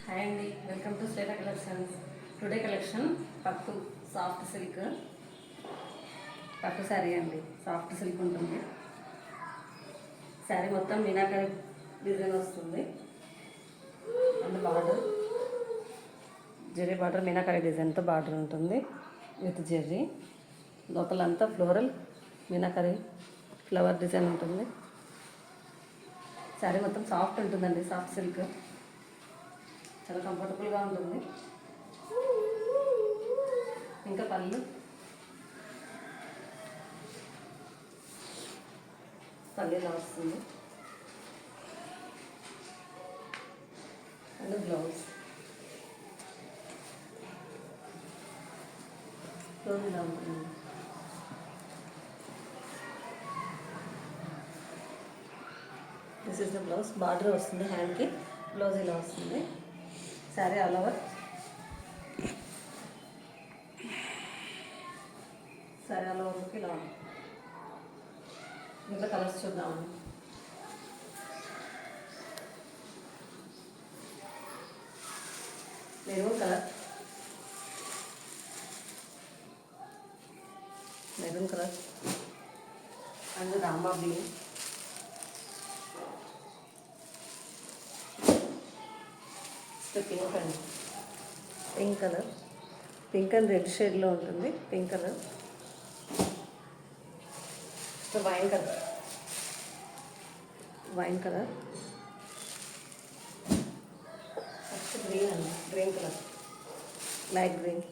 Hi అండి, welcome to Shweta collections. Today collection పట్టు soft silk పట్టు శారీ అండి. సాఫ్ట్ సిల్క్ ఉంటుంది. శారీ మొత్తం మీనాకరి డిజైన్ వస్తుంది. And border Jerry border, meenakari డిజైన్తో బార్డర్ ఉంటుంది విత్ జెర్రీ. లోపలంతా ఫ్లోరల్ మీనాకరి ఫ్లవర్ డిజైన్ ఉంటుంది. శారీ మొత్తం సాఫ్ట్ ఉంటుందండి, సాఫ్ట్ సిల్క్. చాలా కంఫర్టబుల్గా ఉంటుంది. ఇంకా పళ్ళు ఇలా వస్తుంది. అండ్ బ్లౌజ్ ఇలా ఉంటుంది. This is the blouse. Border వస్తుంది హ్యాండ్కి, బ్లౌజ్ ఇలా వస్తుంది. Sari all over. Sari all ఓవర్కి ఇలా ఉంది. ఇంకా కలర్స్ చూద్దామండి. Maroon colour, maroon colour and రాంబా గ్రీన్, పింక్ అండి, pink colour, pink and red షేడ్లో ఉంటుంది. Pink colour, wine colour, wine colour, next green అండి, గ్రీన్ కలర్, లైట్ గ్రీన్,